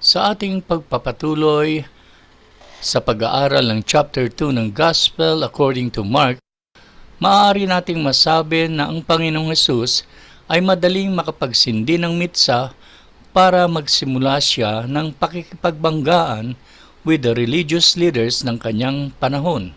Sa ating pagpapatuloy sa pag-aaral ng chapter 2 ng Gospel according to Mark, maaari nating masabi na ang Panginoong Hesus ay madaling makapagsindi ng mitsa para magsimula siya ng pakikipagbanggaan with the religious leaders ng kanyang panahon.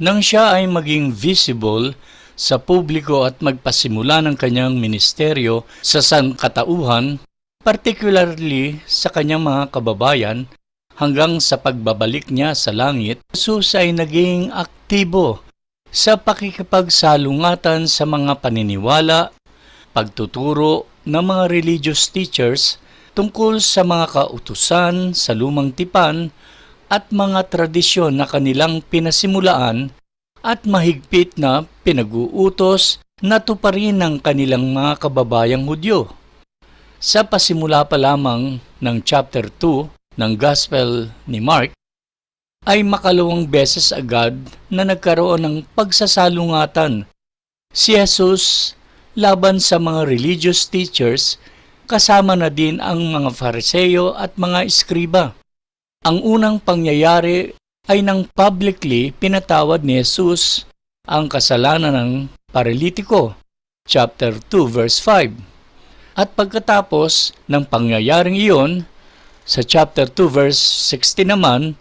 Nang siya ay maging visible sa publiko at magpasimula ng kanyang ministeryo sa sangkatauhan, particularly sa kanyang mga kababayan, hanggang sa pagbabalik niya sa langit, Jesus ay naging aktibo sa pakikipagsalungatan sa mga paniniwala, pagtuturo ng mga religious teachers tungkol sa mga kautusan sa lumang tipan at mga tradisyon na kanilang pinasimulaan at mahigpit na pinag-uutos na tuparin ng kanilang mga kababayang Hudyo. Sa pasimula pa lamang ng chapter 2 ng Gospel ni Mark, ay makalawang beses agad na nagkaroon ng pagsasalungatan si Jesus laban sa mga religious teachers, kasama na din ang mga Fariseo at mga Eskriba. Ang unang pangyayari ay nang publicly pinatawad ni Jesus ang kasalanan ng paralitiko, chapter 2 verse 5. At pagkatapos ng pangyayaring iyon, sa chapter 2 verse 16 naman,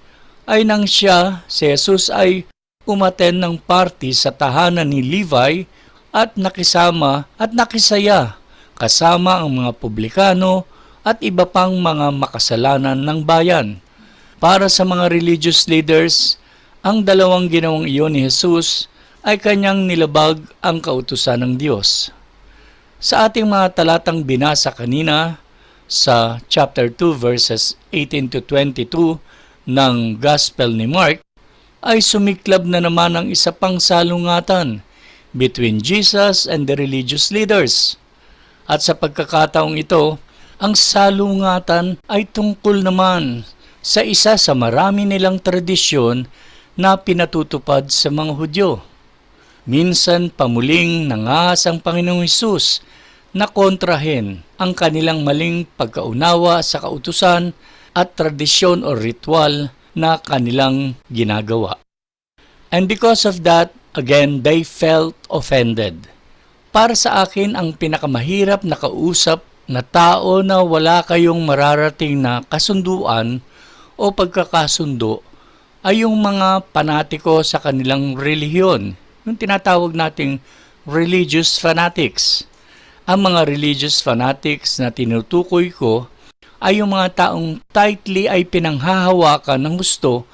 ay nang siya, si Jesus ay umaten ng party sa tahanan ni Levi at nakisama at nakisaya kasama ang mga publikano at iba pang mga makasalanan ng bayan. Para sa mga religious leaders, ang dalawang ginawang iyon ni Jesus ay kanyang nilabag ang kautusan ng Diyos. Sa ating mga talatang binasa kanina sa chapter 2 verses 18 to 22 ng Gospel ni Mark, ay sumiklab na naman ang isa pang salungatan between Jesus and the religious leaders. At sa pagkakataong ito, ang salungatan ay tungkol naman sa isa sa marami nilang tradisyon na pinatutupad sa mga Hudyo. Minsan pamuling nangahas ang Panginoong Hesus na kontrahin ang kanilang maling pagkaunawa sa kautusan at tradisyon o ritual na kanilang ginagawa. And because of that, again, they felt offended. Para sa akin, ang pinakamahirap na kausap na tao na wala kayong mararating na kasunduan o pagkakasundo ay yung mga panatiko sa kanilang relihiyon, yung tinatawag nating religious fanatics. Ang mga religious fanatics na tinutukoy ko ay yung mga taong tightly ay pinanghahawakan ng gusto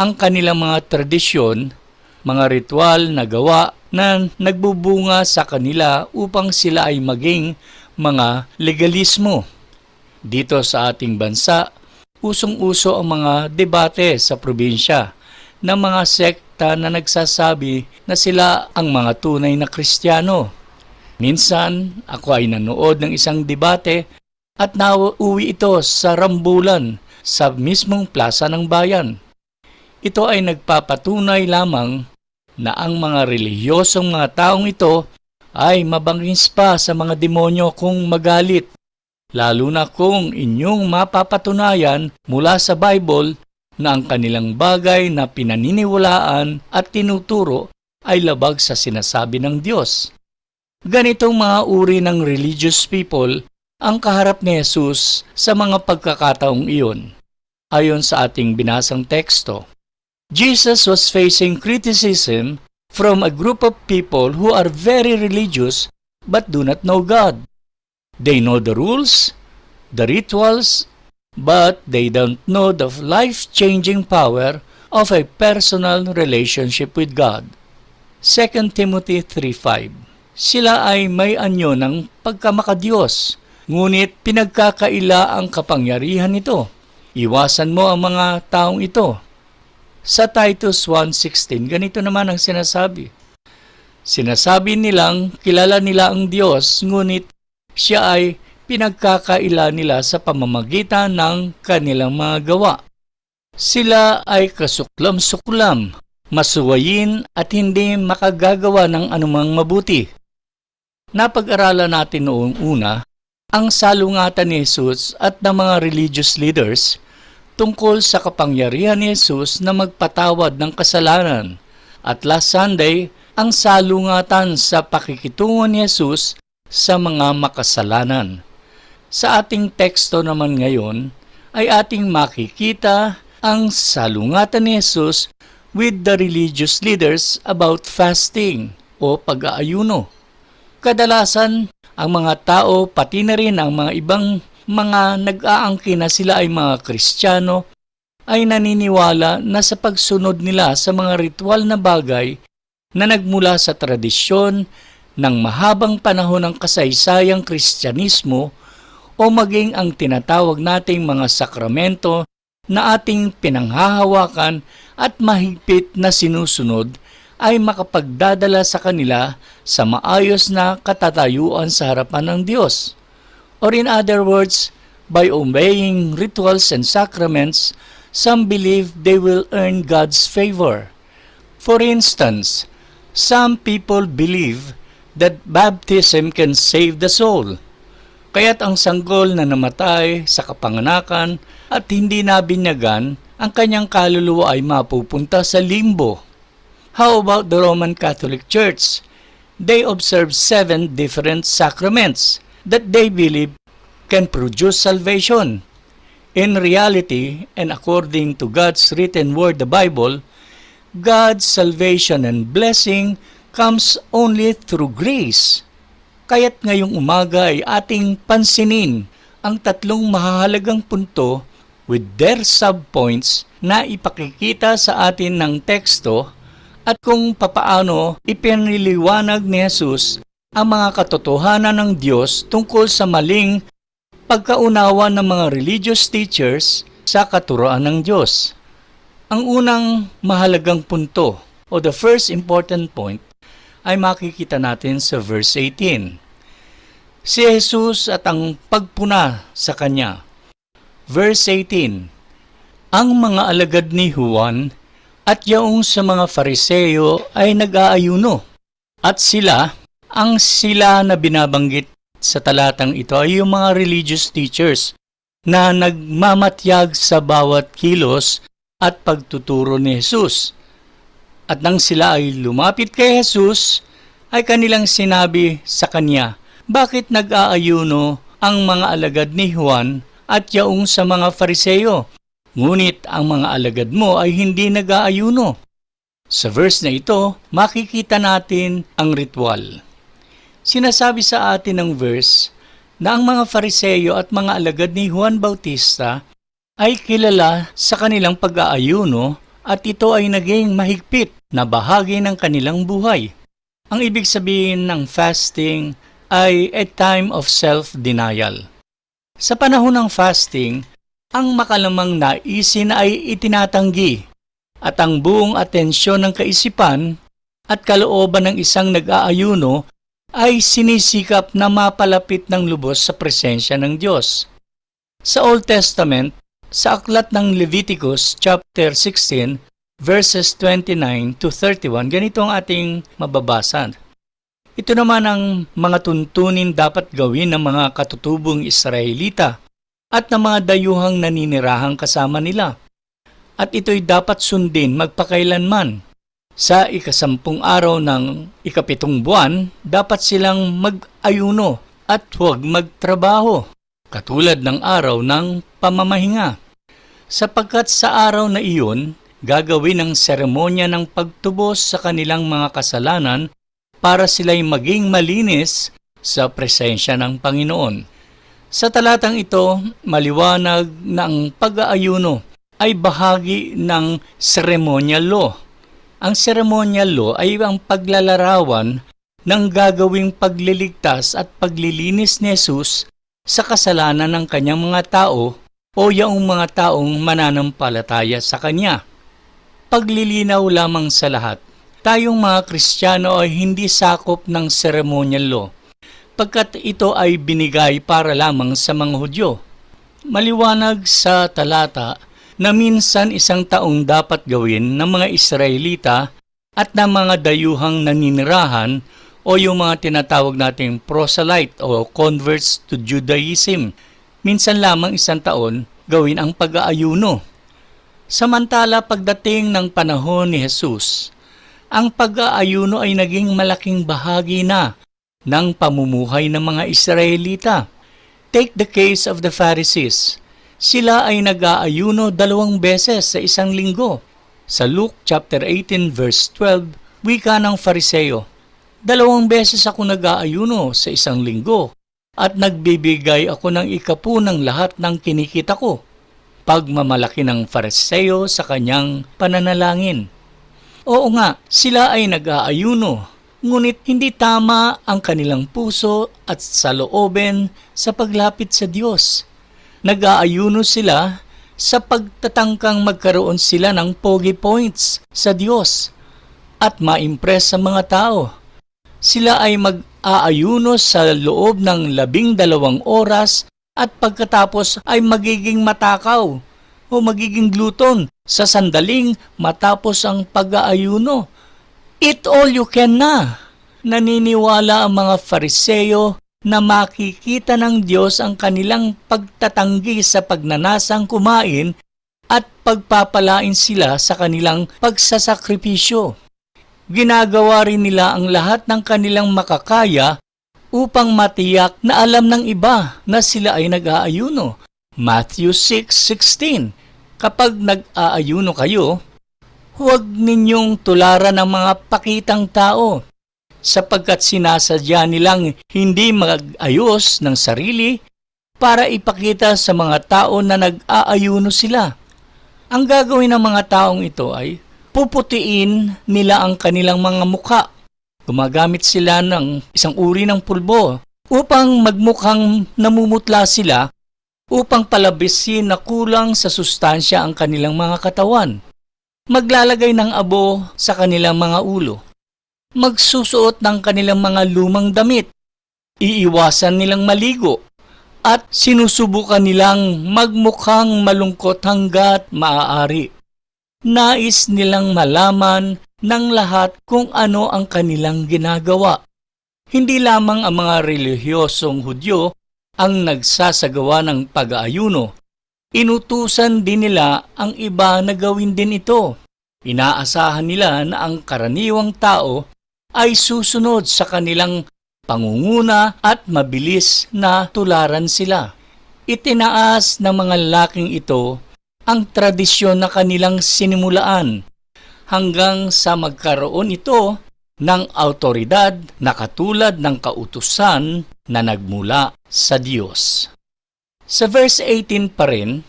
ang kanilang mga tradisyon, mga ritual na gawa na nagbubunga sa kanila upang sila ay maging mga legalismo. Dito sa ating bansa, usong-uso ang mga debate sa probinsya ng mga sekta na nagsasabi na sila ang mga tunay na Kristiyano. Minsan, ako ay nanood ng isang debate at nauwi ito sa rambulan sa mismong plaza ng bayan. Ito ay nagpapatunay lamang na ang mga relihiyosong mga taong ito ay mabangis pa sa mga demonyo kung magalit, lalo na kung inyong mapapatunayan mula sa Bible na ang kanilang bagay na pinaniniwalaan at tinuturo ay labag sa sinasabi ng Diyos. Ganitong mga uri ng religious people ang kaharap ni Jesus sa mga pagkakataong iyon. Ayon sa ating binasang teksto, Jesus was facing criticism from a group of people who are very religious but do not know God. They know the rules, the rituals, but they don't know the life-changing power of a personal relationship with God. 2 Timothy 3:5. Sila ay may anyo ng pagkamakadiyos, ngunit pinagkakaila ang kapangyarihan nito. Iwasan mo ang mga taong ito. Sa Titus 1:16, ganito naman ang sinasabi. Sinasabi nilang kilala nila ang Diyos, ngunit siya ay pinagkakaila nila sa pamamagitan ng kanilang mga gawa. Sila ay kasuklam-suklam, masuwayin at hindi makagagawa ng anumang mabuti. Napag-aralan natin noong una ang salungatan ni Jesus at ng mga religious leaders tungkol sa kapangyarihan ni Jesus na magpatawad ng kasalanan. At last Sunday, ang salungatan sa pakikitungo ni Jesus sa mga makasalanan. Sa ating teksto naman ngayon ay ating makikita ang salungatan ni Jesus with the religious leaders about fasting o pag-aayuno. Kadalasan, ang mga tao, pati na rin ang mga ibang mga nag-aangkin na sila ay mga Kristiyano, ay naniniwala na sa pagsunod nila sa mga ritual na bagay na nagmula sa tradisyon ng mahabang panahon ng kasaysayang Kristyanismo o maging ang tinatawag nating mga sakramento na ating pinanghahawakan at mahigpit na sinusunod ay makapagdadala sa kanila sa maayos na katatayuan sa harapan ng Diyos. Or in other words, by obeying rituals and sacraments, some believe they will earn God's favor. For instance, some people believe that baptism can save the soul. Kaya't ang sanggol na namatay sa kapanganakan at hindi nabinyagan, ang kanyang kaluluwa ay mapupunta sa limbo. How about the Roman Catholic Church? They observe 7 different sacraments that they believe can produce salvation. In reality, and according to God's written word, the Bible, God's salvation and blessing comes only through grace. Kaya't ngayong umaga ay ating pansinin ang 3 mahahalagang punto with their subpoints na ipakikita sa atin ng teksto at kung papaano ipiniliwanag ni Jesus ang mga katotohanan ng Diyos tungkol sa maling pagkaunawa ng mga religious teachers sa katuroan ng Diyos. Ang unang mahalagang punto o the first important point ay makikita natin sa verse 18. Si Jesus at ang pagpuna sa Kanya. Verse 18. Ang mga alagad ni Juan at yaong sa mga Fariseo ay nag-aayuno. At sila na binabanggit sa talatang ito ay yung mga religious teachers na nagmamatyag sa bawat kilos at pagtuturo ni Jesus. At nang sila ay lumapit kay Jesus, ay kanilang sinabi sa Kanya, bakit nag-aayuno ang mga alagad ni Juan at yaong sa mga Fariseo? Ngunit ang mga alagad mo ay hindi nag-aayuno. Sa verse na ito, makikita natin ang ritual. Sinasabi sa atin ng verse na ang mga Fariseo at mga alagad ni Juan Bautista ay kilala sa kanilang pag-aayuno at ito ay naging mahigpit na bahagi ng kanilang buhay. Ang ibig sabihin ng fasting ay a time of self-denial. Sa panahon ng fasting, ang makalamang naisin ay itinatanggi at ang buong atensyon ng kaisipan at kalooban ng isang nag-aayuno ay sinisikap na mapalapit ng lubos sa presensya ng Diyos. Sa Old Testament, sa aklat ng Leviticus chapter 16 verses 29 to 31, ganito ang ating mababasa. Ito naman ang mga tuntunin dapat gawin ng mga katutubong Israelita at ng mga dayuhang naninirahang kasama nila. At ito'y dapat sundin magpakailanman. Sa 10 araw ng 7 buwan, dapat silang mag-ayuno at huwag magtrabaho, katulad ng araw ng pamamahinga. Sapagkat sa araw na iyon, gagawin ang seremonya ng pagtubos sa kanilang mga kasalanan para sila'y maging malinis sa presensya ng Panginoon. Sa talatang ito, maliwanag na ang pag-aayuno ay bahagi ng ceremonial law. Ang ceremonial law ay ang paglalarawan ng gagawing pagliligtas at paglilinis ni Jesus sa kasalanan ng kanyang mga tao o yaong mga taong mananampalataya sa Kanya. Paglilinaw lamang sa lahat, tayong mga Kristiyano ay hindi sakop ng ceremonial law, pagkat ito ay binigay para lamang sa mga Hudyo. Maliwanag sa talata na minsan 1 taong dapat gawin ng mga Israelita at ng mga dayuhang naninirahan o yung mga tinatawag nating proselyte o converts to Judaism. Minsan lamang isang taon gawin ang pag-aayuno. Samantala pagdating ng panahon ni Jesus, ang pag-aayuno ay naging malaking bahagi na ng pamumuhay ng mga Israelita. Take the case of the Pharisees. Sila ay nag-aayuno 2 beses sa isang linggo. Sa Luke chapter 18 verse 12, wika ng Fariseo, 2 beses ako nag-aayuno sa isang linggo at nagbibigay ako ng 10 ng lahat ng kinikita ko. Pagmamalaki ng Fariseo sa kanyang pananalangin. Oo nga, sila ay nag-aayuno, ngunit hindi tama ang kanilang puso at saloobin sa paglapit sa Diyos. Nag-aayuno sila sa pagtatangkang magkaroon sila ng pogi points sa Diyos at ma-impress sa mga tao. Sila ay mag-aayuno sa loob ng 12 oras at pagkatapos ay magiging matakaw o magiging gluton sa sandaling matapos ang pag-aayuno. Eat all you can na. Naniniwala ang mga Fariseo na makikita ng Diyos ang kanilang pagtatanggi sa pagnanasang kumain at pagpapalain sila sa kanilang pagsasakripisyo. Ginagawa rin nila ang lahat ng kanilang makakaya upang matiyak na alam ng iba na sila ay nag-aayuno. Matthew 6:16. Kapag nag-aayuno kayo, huwag ninyong tularan ng mga pakitang tao, sapagkat sinasadya nilang hindi mag-ayos ng sarili para ipakita sa mga tao na nag-aayuno sila. Ang gagawin ng mga taong ito ay puputiin nila ang kanilang mga muka. Gumagamit sila ng isang uri ng pulbo upang magmukhang namumutla sila upang palabisin na kulang sa sustansya ang kanilang mga katawan. Maglalagay ng abo sa kanilang mga ulo. Magsusuot ng kanilang mga lumang damit. Iiwasan nilang maligo. At sinusubukan nilang magmukhang malungkot hanggat maaari. Nais nilang malaman ng lahat kung ano ang kanilang ginagawa. Hindi lamang ang mga relihiyosong Hudyo ang nagsasagawa ng pag-aayuno. Inutusan din nila ang iba na gawin din ito. Inaasahan nila na ang karaniwang tao ay susunod sa kanilang pangunguna at mabilis na tularan sila. Itinaas ng mga lalaking ito ang tradisyon na kanilang sinimulaan hanggang sa magkaroon ito ng awtoridad na katulad ng kautusan na nagmula sa Diyos. Sa verse 18 pa rin,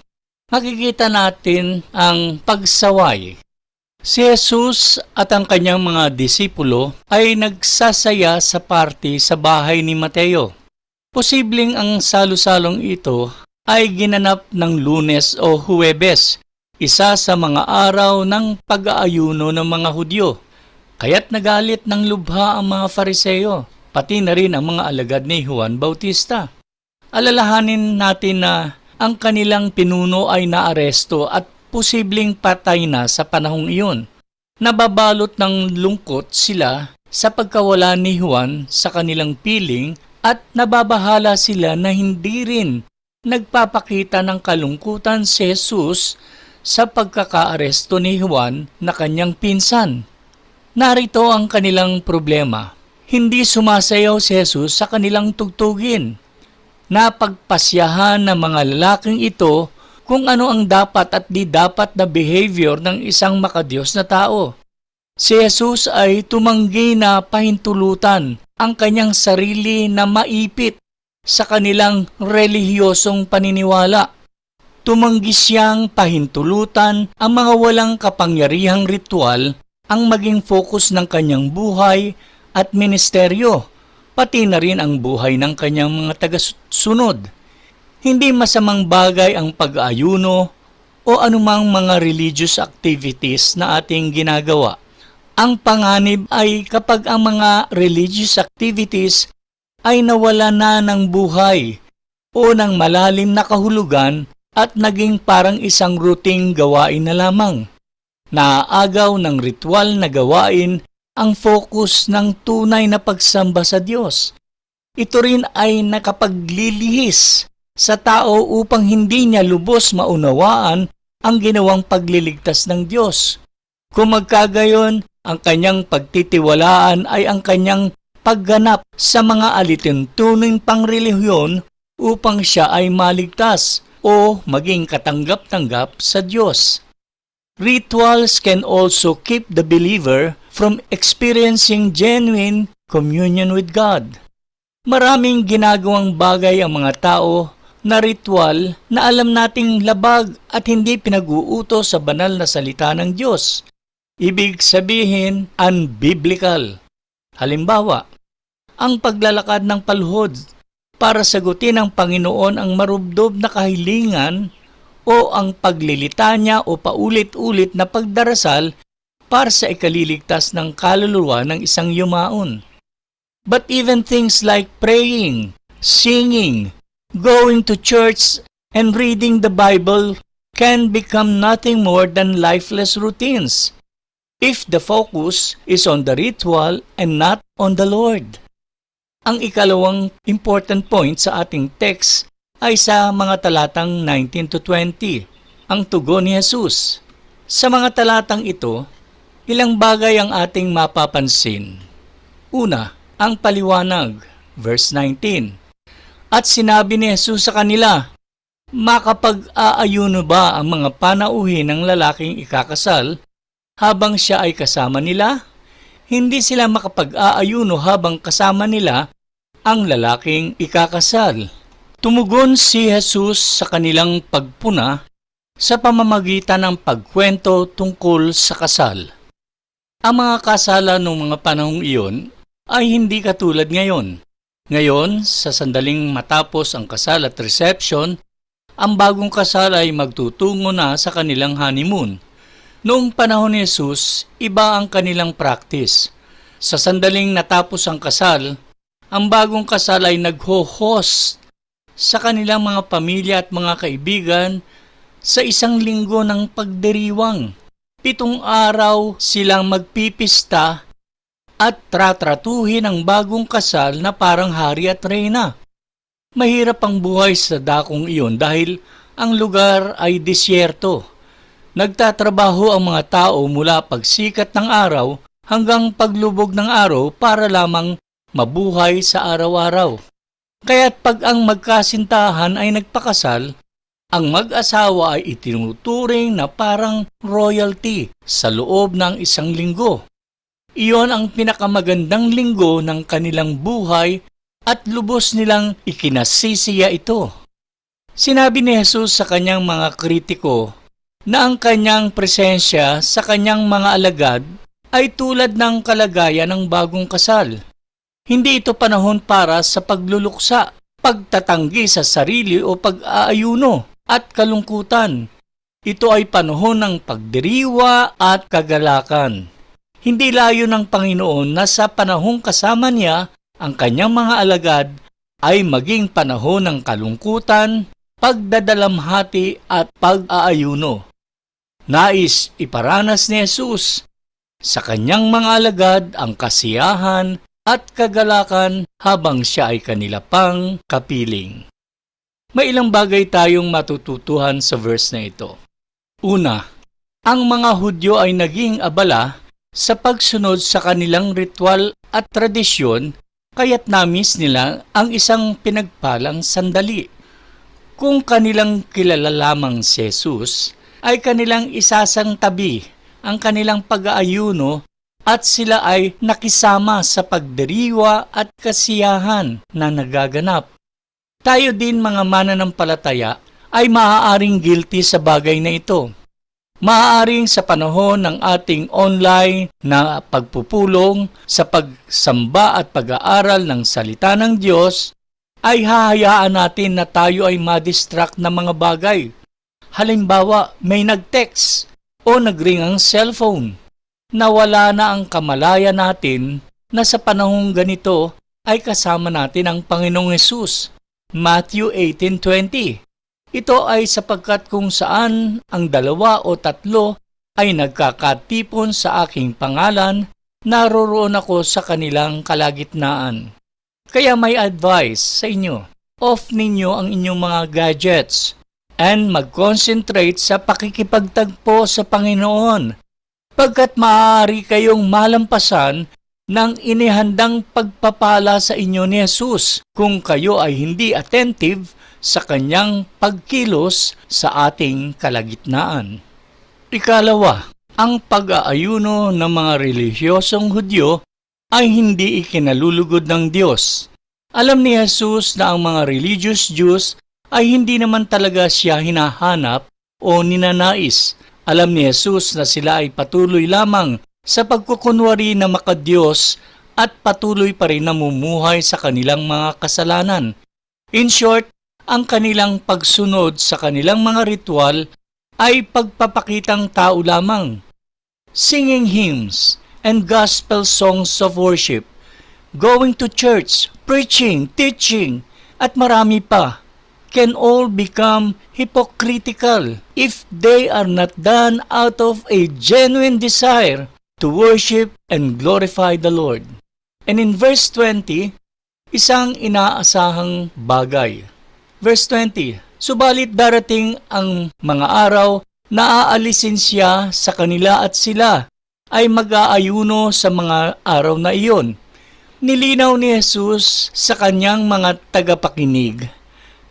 makikita natin ang pagsaway. Si Jesus at ang kanyang mga disipulo ay nagsasaya sa party sa bahay ni Mateo. Posibleng ang salo-salong ito ay ginanap ng Lunes o Huwebes, isa sa mga araw ng pag-aayuno ng mga Hudyo. Kaya't nagalit ng lubha ang mga Fariseo, pati na rin ang mga alagad ni Juan Bautista. Alalahanin natin na ang kanilang pinuno ay naaresto at posibleng patay na sa panahong iyon. Nababalot ng lungkot sila sa pagkawala ni Juan sa kanilang piling at nababahala sila na hindi rin nagpapakita ng kalungkutan si Jesus sa pagkakaaresto ni Juan na kanyang pinsan. Narito ang kanilang problema. Hindi sumasayaw si Jesus sa kanilang tugtugin. Napagpasyahan ng mga lalaking ito kung ano ang dapat at di dapat na behavior ng isang makadiyos na tao. Si Jesus ay tumanggi na pahintulutan ang kanyang sarili na maipit sa kanilang relihiyosong paniniwala. Tumanggi siyang pahintulutan ang mga walang kapangyarihang ritual ang maging focus ng kanyang buhay at ministeryo, pati na rin ang buhay ng kanyang mga tagasunod. Hindi masamang bagay ang pag-aayuno o anumang mga religious activities na ating ginagawa. Ang panganib ay kapag ang mga religious activities ay nawala na ng buhay o ng malalim na kahulugan at naging parang isang routine gawain na lamang. Naaagaw ng ritual na gawain ang focus ng tunay na pagsamba sa Diyos. Ito rin ay nakapaglilihis sa tao upang hindi niya lubos maunawaan ang ginawang pagliligtas ng Diyos. Kung magkagayon, ang kanyang pagtitiwalaan ay ang kanyang pagganap sa mga alituntuning pangrelihiyon upang siya ay maligtas o maging katanggap-tanggap sa Diyos. Rituals can also keep the believer from experiencing genuine communion with God. Maraming ginagawang bagay ang mga tao na ritual na alam nating labag at hindi pinag-uutos sa banal na salita ng Diyos. Ibig sabihin, unbiblical. Halimbawa, ang paglalakad ng palhod para sagutin ng Panginoon ang marubdob na kahilingan o ang paglilitanya o paulit-ulit na pagdarasal para sa ikaliligtas ng kaluluwa ng isang yumaon. But even things like praying, singing, going to church, and reading the Bible can become nothing more than lifeless routines if the focus is on the ritual and not on the Lord. Ang ikalawang important point sa ating text ay sa mga talatang 19 to 20, ang tugon ni Jesus. Sa mga talatang ito, ilang bagay ang ating mapapansin. Una, ang paliwanag, verse 19. At sinabi ni Jesus sa kanila, makapag-aayuno ba ang mga panauhin ng lalaking ikakasal habang siya ay kasama nila? Hindi sila makapag-aayuno habang kasama nila ang lalaking ikakasal. Tumugon si Jesus sa kanilang pagpuna sa pamamagitan ng pagkwento tungkol sa kasal. Ang mga kasalan noong mga panahong iyon ay hindi katulad ngayon. Ngayon, sa sandaling matapos ang kasal at reception, ang bagong kasal ay magtutungo na sa kanilang honeymoon. Noong panahon ni Jesus, iba ang kanilang practice. Sa sandaling natapos ang kasal, ang bagong kasal ay nagho-host sa kanilang mga pamilya at mga kaibigan sa isang linggo ng pagdiriwang. 7 araw silang magpipista at tratratuhin ang bagong kasal na parang hari at reyna. Mahirap ang buhay sa dakong iyon dahil ang lugar ay disyerto. Nagtatrabaho ang mga tao mula pagsikat ng araw hanggang paglubog ng araw para lamang mabuhay sa araw-araw. Kaya't pag ang magkasintahan ay nagpakasal, ang mag-asawa ay itinuturing na parang royalty sa loob ng isang linggo. Iyon ang pinakamagandang linggo ng kanilang buhay at lubos nilang ikinasisiya ito. Sinabi ni Jesus sa kanyang mga kritiko na ang kanyang presensya sa kanyang mga alagad ay tulad ng kalagayan ng bagong kasal. Hindi ito panahon para sa pagluluksa, pagtatanggi sa sarili o pag-aayuno at kalungkutan. Ito ay panahon ng pagdiriwa at kagalakan. Hindi layo ng Panginoon na sa panahong kasama niya ang kanyang mga alagad ay maging panahon ng kalungkutan, pagdadalamhati at pag-aayuno. Nais iparanas ni Jesus sa kanyang mga alagad ang kasiyahan at kagalakan habang siya ay kanila pang kapiling. May ilang bagay tayong matututuhan sa verse na ito. Una, ang mga Hudyo ay naging abala sa pagsunod sa kanilang ritual at tradisyon, kaya't namis nila ang isang pinagpalang sandali. Kung kanilang kilala lamang si Jesus, ay kanilang isasang tabi ang kanilang pag-aayuno at sila ay nakisama sa pagdiriwa at kasiyahan na nagaganap. Tayo din mga mananampalataya ay maaaring guilty sa bagay na ito. Maaaring sa panahon ng ating online na pagpupulong sa pagsamba at pag-aaral ng salita ng Diyos, ay hahayaan natin na tayo ay madistract ng mga bagay. Halimbawa, may nag-text o nag-ring ang cellphone. Nawala na ang kamalaya natin na sa panahong ganito ay kasama natin ang Panginoong Hesus. Matthew 18:20. Ito ay sapagkat kung saan ang 2 o 3 ay nagkakatipon sa aking pangalan, naroroon ako sa kanilang kalagitnaan. Kaya may advice sa inyo. Off ninyo ang inyong mga gadgets and mag-concentrate sa pakikipagtagpo sa Panginoon, pagkat maaari kayong malampasan ng inihandang pagpapala sa inyo ni Jesus kung kayo ay hindi attentive sa kanyang pagkilos sa ating kalagitnaan. Ikalawa, ang pag-aayuno ng mga relihiyosong Hudyo ay hindi ikinalulugod ng Diyos. Alam ni Jesus na ang mga religious Jews ay hindi naman talaga siya hinahanap o ninanais. Alam ni Jesus na sila ay patuloy lamang sa pagkukunwari na makadiyos at patuloy pa rin namumuhay sa kanilang mga kasalanan. In short, ang kanilang pagsunod sa kanilang mga ritual ay pagpapakitang tao lamang. Singing hymns and gospel songs of worship, going to church, preaching, teaching, at marami pa, can all become hypocritical if they are not done out of a genuine desire to worship and glorify the Lord. And in verse 20, isang inaasahang bagay. Verse 20, subalit darating ang mga araw na aalisin siya sa kanila at sila ay mag-aayuno sa mga araw na iyon. Nilinaw ni Jesus sa kanyang mga tagapakinig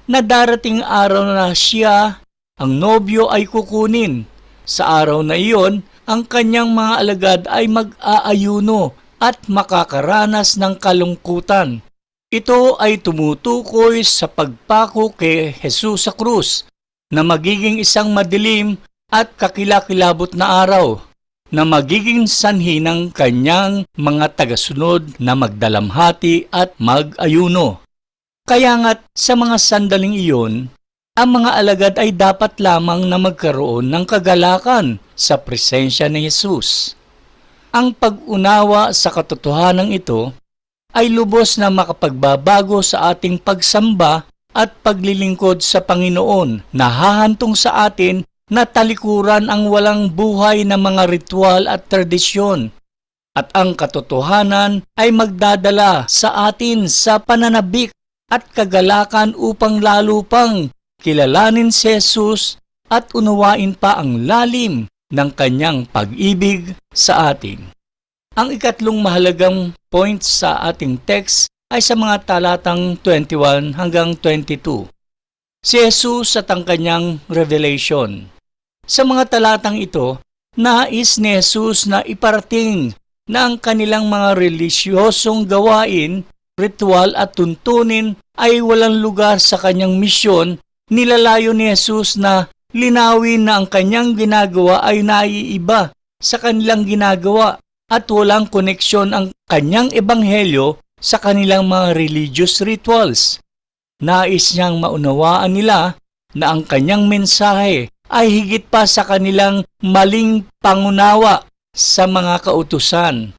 na darating araw na siya, ang nobyo, ay kukunin. Sa araw na iyon, ang kanyang mga alagad ay mag-aayuno at makakaranas ng kalungkutan. Ito ay tumutukoy sa pagpako kay Jesus sa krus na magiging isang madilim at kakilakilabot na araw na magiging sanhi ng kanyang mga tagasunod na magdalamhati at mag-ayuno. Kaya nga't sa mga sandaling iyon, ang mga alagad ay dapat lamang na magkaroon ng kagalakan sa presensya ni Jesus. Ang pag-unawa sa katotohanan ito ay lubos na makapagbabago sa ating pagsamba at paglilingkod sa Panginoon na hahantong sa atin na talikuran ang walang buhay na mga ritual at tradisyon. At ang katotohanan ay magdadala sa atin sa pananabik at kagalakan upang lalo pang kilalanin si Jesus at unawain pa ang lalim ng kanyang pag-ibig sa atin. Ang ikatlong mahalagang point sa ating text ay sa mga talatang 21 hanggang 22. Si Jesus at ang kanyang revelation. Sa mga talatang ito, nais ni Jesus na iparating na ang kanilang mga relisyosong gawain, ritual at tuntunin ay walang lugar sa kanyang misyon. Nilalayo ni Jesus na linawin na ang kanyang ginagawa ay naiiba sa kanilang ginagawa at walang koneksyon ang kanyang ebanghelyo sa kanilang mga religious rituals. Nais niyang maunawaan nila na ang kanyang mensahe ay higit pa sa kanilang maling pangunawa sa mga kautusan.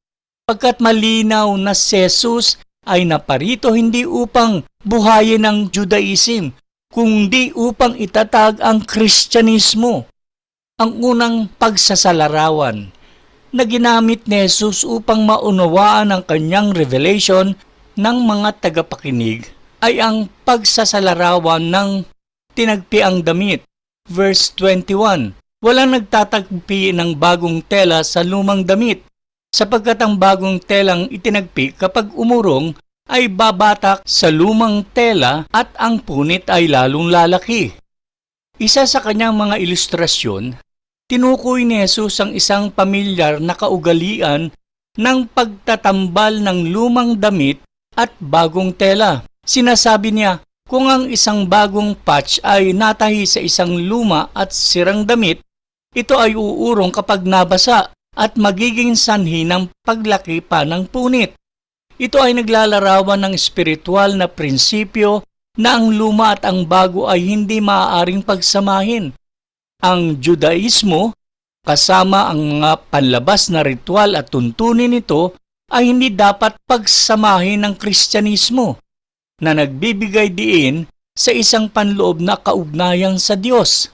Pagkat malinaw na si Jesus ay naparito hindi upang buhayin ang Judaism, kundi upang itatag ang Kristyanismo. Ang unang pagsasalarawan na ginamit ni Jesus upang maunawaan ang kanyang revelation ng mga tagapakinig ay ang pagsasalarawan ng tinagpiang damit. Verse 21, walang nagtatagpi ng bagong tela sa lumang damit, sapagkat ang bagong telang itinagpi kapag umurong ay babatak sa lumang tela at ang punit ay lalong lalaki. Isa sa kanyang mga ilustrasyon, tinukoy ni Jesus ang isang pamilyar na kaugalian ng pagtatambal ng lumang damit at bagong tela. Sinasabi niya, kung ang isang bagong patch ay natahi sa isang luma at sirang damit, ito ay uurong kapag nabasa at magiging sanhi ng paglaki pa ng punit. Ito ay naglalarawan ng espiritual na prinsipyo na ang luma at ang bago ay hindi maaaring pagsamahin. Ang Judaismo, kasama ang mga panlabas na ritual at tuntunin nito, ay hindi dapat pagsamahin ng Kristyanismo na nagbibigay diin sa isang panloob na kaugnayan sa Diyos.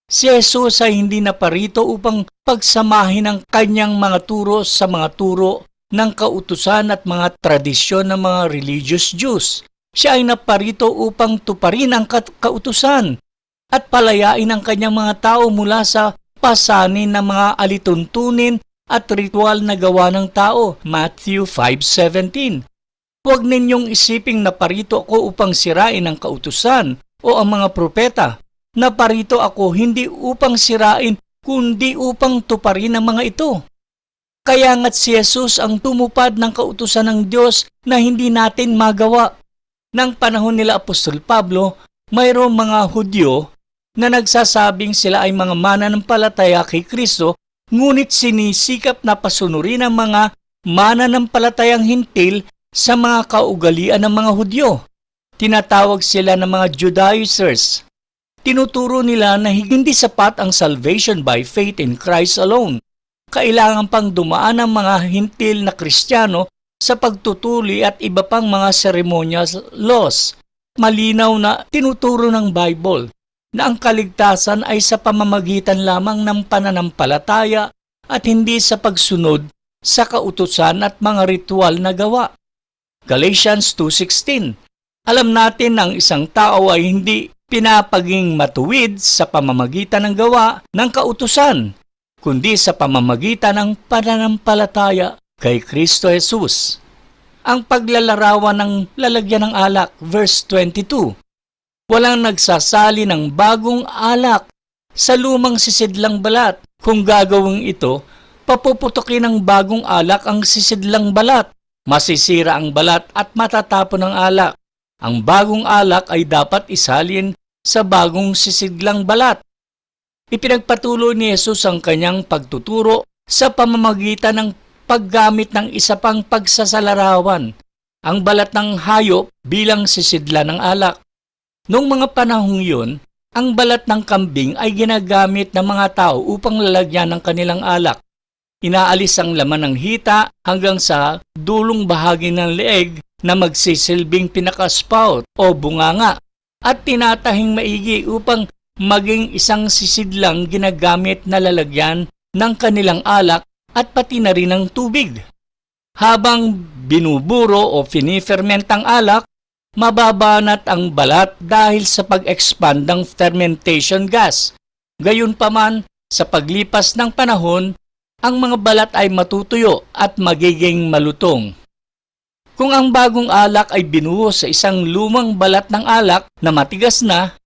Si Jesus ay hindi naparito upang pagsamahin ang kanyang mga turo sa mga turo ng kautusan at mga tradisyon ng mga religious Jews. Siya ay naparito upang tuparin ang kautusan at palayain ang kanyang mga tao mula sa pasanin ng mga alituntunin at ritual na gawa ng tao. Matthew 5:17. Huwag ninyong isiping naparito ako upang sirain ang kautusan o ang mga propeta. Naparito ako hindi upang sirain, kundi upang tuparin ang mga ito. Kaya nga't si Jesus ang tumupad ng kautusan ng Diyos na hindi natin magawa. Nang panahon nila Apostol Pablo, mayroong mga Hudyo na nagsasabing sila ay mga mananampalataya kay Kristo, ngunit sinisikap na pasunurin ang mga mananampalatayang Hintil sa mga kaugalian ng mga Hudyo. Tinatawag sila ng mga Judaizers. Tinuturo nila na hindi sapat ang salvation by faith in Christ alone. Kailangan pang dumaan ang mga Hintil na Kristiyano sa pagtutuli at iba pang mga ceremonial laws. Malinaw na tinuturo ng Bible na ang kaligtasan ay sa pamamagitan lamang ng pananampalataya at hindi sa pagsunod sa kautusan at mga ritual na gawa. Galatians 2:16. Alam natin na ang isang tao ay hindi pinapaging matuwid sa pamamagitan ng gawa ng kautusan, kundi sa pamamagitan ng pananampalataya kay Kristo Jesus. Ang paglalarawan ng lalagyan ng alak, verse 22. Walang nagsasali ng bagong alak sa lumang sisidlang balat. Kung gagawin ito, papuputukin ng bagong alak ang sisidlang balat. Masisira ang balat at matatapon ang alak. Ang bagong alak ay dapat isalin sa bagong sisidlang balat. Ipinagpatuloy ni Jesus ang kanyang pagtuturo sa pamamagitan ng paggamit ng isa pang pagsasalarawan, ang balat ng hayop bilang sisidla ng alak. Noong mga panahong yun, ang balat ng kambing ay ginagamit ng mga tao upang lalagyan ng kanilang alak. Inaalis ang laman ng hita hanggang sa dulong bahagi ng leeg na magsisilbing pinaka-spout o bunganga at tinatahing maigi upang maging isang sisidlang ginagamit na lalagyan ng kanilang alak at pati na rin ng tubig. Habang binuburo o finiferment ang alak, mababanat ang balat dahil sa pag-expand ng fermentation gas. Gayunpaman, sa paglipas ng panahon, ang mga balat ay matutuyo at magiging malutong. Kung ang bagong alak ay binuhos sa isang lumang balat ng alak na matigas na,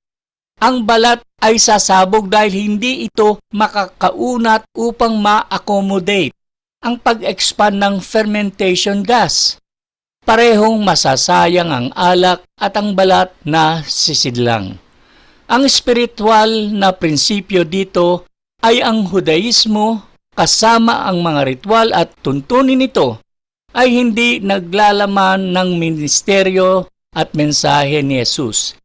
ang balat ay sasabog dahil hindi ito makakaunat upang ma-accommodate ang pag-expand ng fermentation gas. Parehong masasayang ang alak at ang balat na sisidlang. Ang espiritual na prinsipyo dito ay ang Judaismo kasama ang mga ritual at tuntunin nito ay hindi naglalaman ng ministeryo at mensahe ni Jesus.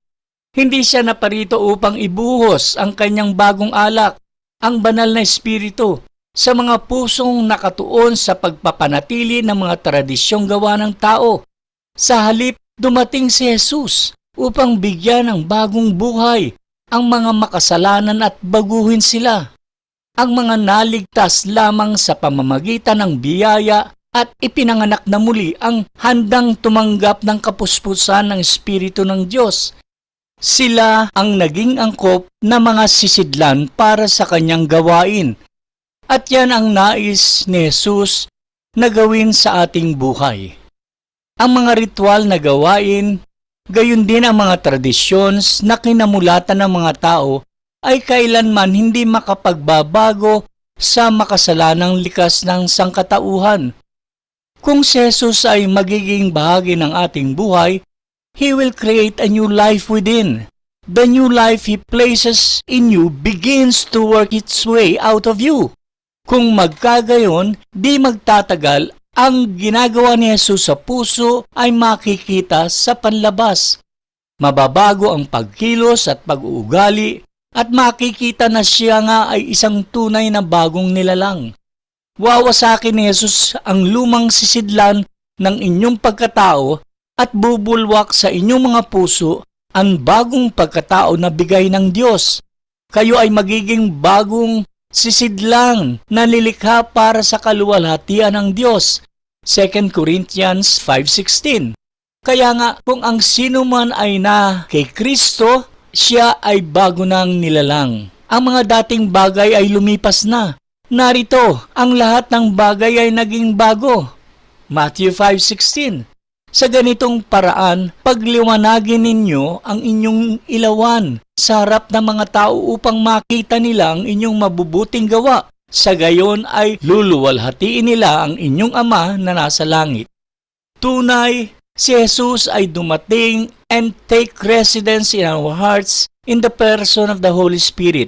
Hindi siya naparito upang ibuhos ang kanyang bagong alak, ang banal na espiritu, sa mga pusong nakatuon sa pagpapanatili ng mga tradisyong gawa ng tao. Sa halip, dumating si Jesus upang bigyan ng bagong buhay ang mga makasalanan at baguhin sila. Ang mga naligtas lamang sa pamamagitan ng biyaya at ipinanganak na muli ang handang tumanggap ng kapuspusan ng Espiritu ng Diyos. Sila ang naging angkop na mga sisidlan para sa kanyang gawain. At yan ang nais ni Jesus na gawin sa ating buhay. Ang mga ritual na gawain, gayon din ang mga tradisyon na kinamulatan ng mga tao ay kailanman hindi makapagbabago sa makasalanang likas ng sangkatauhan. Kung si Jesus ay magiging bahagi ng ating buhay, He will create a new life within. The new life He places in you begins to work its way out of you. Kung magkagayon, di magtatagal, ang ginagawa ni Jesus sa puso ay makikita sa panlabas. Mababago ang pagkilos at pag-uugali at makikita na siya nga ay isang tunay na bagong nilalang. Wawasakin ni Jesus ang lumang sisidlan ng inyong pagkatao at bubulwak sa inyong mga puso ang bagong pagkatao na bigay ng Diyos. Kayo ay magiging bagong sisidlang na nilikha para sa kaluwalhatian ng Diyos. 2 Corinthians 5:16. Kaya nga, kung ang sino man ay na kay Kristo, siya ay bago nang nilalang. Ang mga dating bagay ay lumipas na. Narito, ang lahat ng bagay ay naging bago. Matthew 5:16. Sa ganitong paraan, pagliwanagin ninyo ang inyong ilawan sa harap ng mga tao upang makita nila ang inyong mabubuting gawa. Sa gayon ay luluwalhatiin nila ang inyong Ama na nasa langit. Tunay, si Jesus ay dumating and take residence in our hearts in the person of the Holy Spirit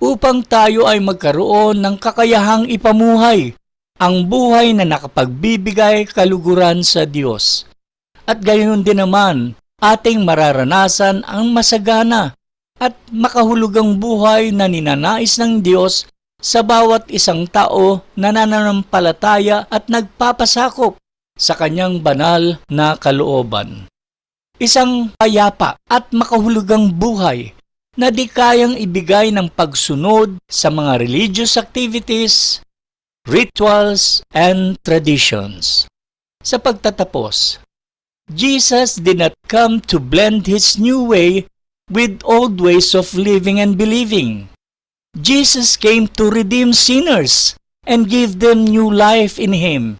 upang tayo ay magkaroon ng kakayahang ipamuhay ang buhay na nakapagbibigay kaluguran sa Diyos. At gayon din naman, ating mararanasan ang masagana at makahulugang buhay na ninanais ng Diyos sa bawat isang tao na nananampalataya at nagpapasakop sa kanyang banal na kalooban. Isang payapa at makahulugang buhay na di kayang ibigay ng pagsunod sa mga religious activities, rituals, and traditions. Sa pagtatapos, Jesus did not come to blend His new way with old ways of living and believing. Jesus came to redeem sinners and give them new life in Him.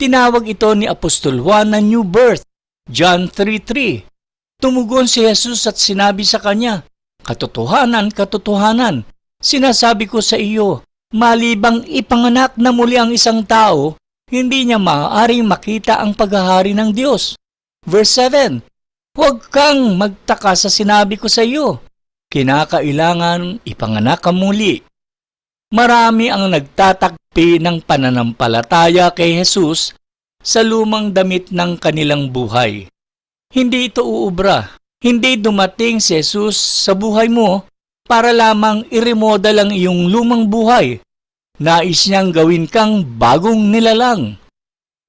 Tinawag ito ni Apostol Juan na new birth, John 3:3. Tumugon si Jesus at sinabi sa kanya, "Katotohanan, katotohanan, sinasabi ko sa iyo, malibang ipanganak na muli ang isang tao, hindi niya maaaring makita ang paghahari ng Diyos." Verse 7, "Huwag kang magtaka sa sinabi ko sa iyo. Kinakailangan ipanganak ka muli." Marami ang nagtatakpi ng pananampalataya kay Jesus sa lumang damit ng kanilang buhay. Hindi ito uubra. Hindi dumating si Jesus sa buhay mo para lamang i-remodel ang iyong lumang buhay. Nais niyang gawin kang bagong nilalang.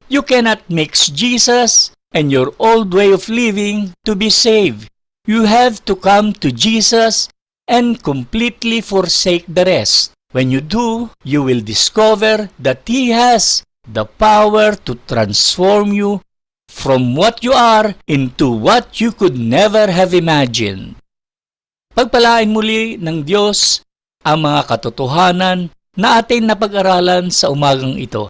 You cannot mix Jesus and your old way of living to be saved. You have to come to Jesus and completely forsake the rest. When you do, you will discover that He has the power to transform you from what you are into what you could never have imagined. Pagpalain muli ng Diyos ang mga katotohanan na ating napag-aralan sa umagang ito.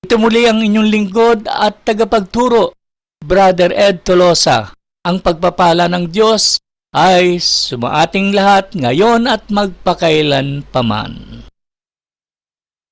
Ito muli ang inyong lingkod at tagapagturo, Brother Ed Tolosa. Ang pagpapala ng Diyos ay sumaating lahat ngayon at magpakailan paman.